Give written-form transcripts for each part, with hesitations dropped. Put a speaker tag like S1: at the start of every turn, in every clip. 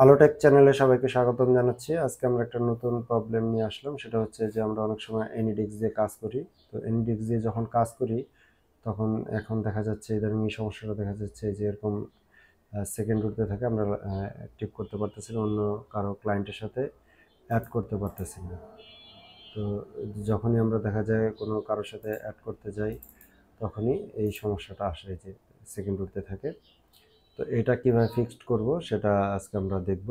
S1: আলোটেক চ্যানেলে সবাইকে স্বাগতম জানাচ্ছি। আজকে আমরা একটা নতুন প্রবলেম নিয়ে আসলাম। সেটা হচ্ছে যে আমরা অনেক সময় এনিডেক্স দিয়ে কাজ করি। তো এনিডেক্স দিয়ে যখন কাজ করি তখন এখন দেখা যাচ্ছে ইদানিং এই সমস্যাটা দেখা যাচ্ছে যে এরকম সেকেন্ড উঠতে থাকে, আমরা টিপ করতে পারতেছি না, অন্য কারো ক্লায়েন্টের সাথে অ্যাড করতে পারতেছি না। তো যখনই আমরা দেখা যায় কোনো কারোর সাথে অ্যাড করতে যাই তখনই এই সমস্যাটা আসে, যে সেকেন্ড উঠতে থাকে। তো এটা কীভাবে ফিক্সড করব সেটা আজকে আমরা দেখব।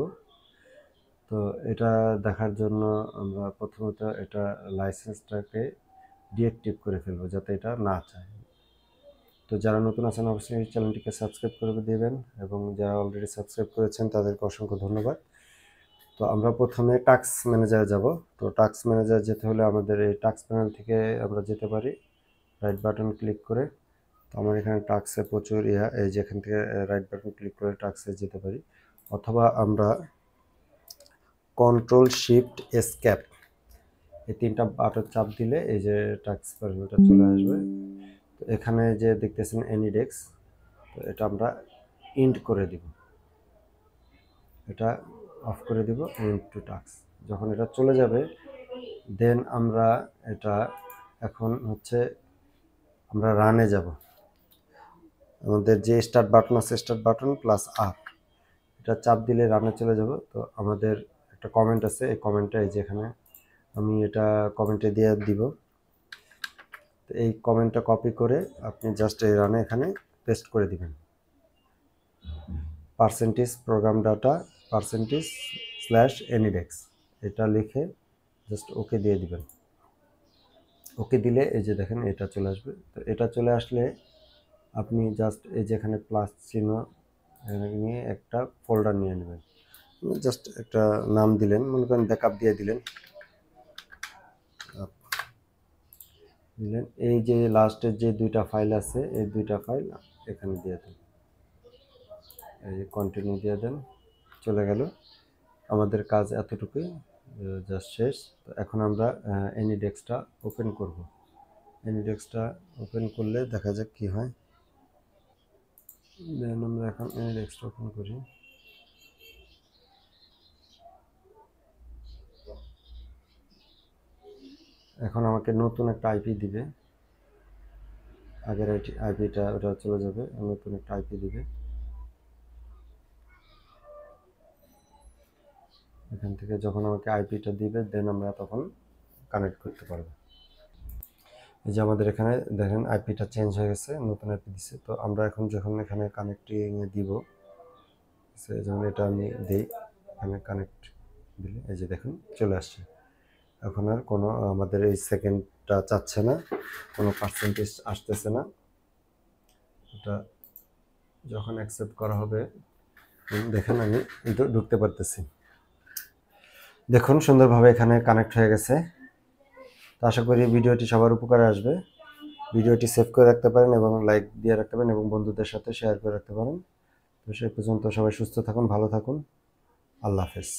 S1: তো এটা দেখার জন্য আমরা প্রথমত এটা লাইসেন্সটাকে ডিঅ্যাক্টিভ করে ফেলবো, যাতে এটা না চায়। তো যারা নতুন আছেন অবশ্যই চ্যানেলটিকে সাবস্ক্রাইব করে দেবেন, এবং যারা অলরেডি সাবস্ক্রাইব করেছেন তাদেরকে অসংখ্য ধন্যবাদ। তো আমরা প্রথমে টাস্ক ম্যানেজারে যাব। তো টাস্ক ম্যানেজার যেতে হলে আমাদের এই টাস্ক প্যানেল থেকে আমরা যেতে পারি রাইট বাটন ক্লিক করে। তো আমার এখানে টাস্কে প্রচুর এই যেখান থেকে রাইট বাটন ক্লিক করে টাস্কে যেতে পারি, অথবা আমরা কন্ট্রোল শিফট এসকেপ এই তিনটা বাটন চাপ দিলে এই যে টাস্ক প্যানেলটা চলে আসবে। তো এখানে যে দেখতেছেন এনিডেক্স, তো এটা আমরা ইন্ড করে দিব, এটা অফ করে দিব, ইন্ড টু টাস্ক। যখন এটা চলে যাবে দেন আমরা এটা এখন হচ্ছে আমরা রানে যাব। আমাদের যে স্টার্ট বাটন আছে, স্টার্ট বাটন প্লাস আপ, এটা চাপ দিলে রানে চলে যাব। তো আমাদের একটা কমেন্ট আছে, এই কমেন্টটা এই যে এখানে আমি এটা কমেন্টে দিয়ে দিব। তো এই কমেন্টটা কপি করে আপনি জাস্ট এই রানে এখানে পেস্ট করে দিবেন, percentage program data percentage slash AnyDesk, এটা লিখে জাস্ট ওকে দিয়ে দিবেন। ওকে দিলে এই যে দেখেন এটা চলে আসবে। তো এটা চলে আসলে আপনি জাস্ট এই যে এখানে প্লাস চিহ্ন নিয়ে একটা ফোল্ডার নিয়ে নেবেন, জাস্ট একটা নাম দিলেন, মনে করেন ব্যাকআপ দিয়ে দিলেন। এই যে লাস্টের যে দুইটা ফাইল আছে, এই দুইটা ফাইল এখানে দিয়ে দেন, এই যে কন্টিনিউ দিয়ে দেন, চলে গেল। আমাদের কাজ এতটুকুই, জাস্ট শেষ। তো এখন আমরা এনিডেক্সটা ওপেন করব। এনিডেক্সটা ওপেন করলে দেখা যাক কি হয়। দেন আমরা এখন এনিডেক্সটা ওপেন করি। এখন আমাকে নতুন একটা আইপি দিবে, আগের আইপিটা ওটা চলে যাবে, নতুন একটা আইপি দিবে। এখান থেকে যখন আমাকে আইপিটা দিবে দেন আমরা তখন কানেক্ট করতে পারবো। এই যে আমাদের এখানে দেখেন আইপিটা চেঞ্জ হয়ে গেছে, নতুন আইপি দিছে। তো আমরা এখন যখন এখানে কানেক্টিংয়ে দিব, যেমন এটা আমি দিই, এখানে কানেক্ট দিলে এই যে দেখুন চলে আসছে। এখন আর কোনো আমাদের এই সেকেন্ডটা চাচ্ছে না, কোনো পার্সেন্টেজ আসতেছে না। এটা যখন অ্যাকসেপ্ট করা হবে দেখেন আমি ঢুকতে পারতেছি। দেখুন সুন্দরভাবে এখানে কানেক্ট হয়ে গেছে। তো আশা করি ভিডিওটি সবার উপকারে আসবে। ভিডিওটি সেভ করে রাখতে পারেন এবং লাইক দিয়ে রাখতে পারেন এবং বন্ধুদের সাথে শেয়ার করে রাখতে পারেন। তো সেই পর্যন্ত সবাই সুস্থ থাকুন, ভালো থাকুন, আল্লাহ হাফেজ।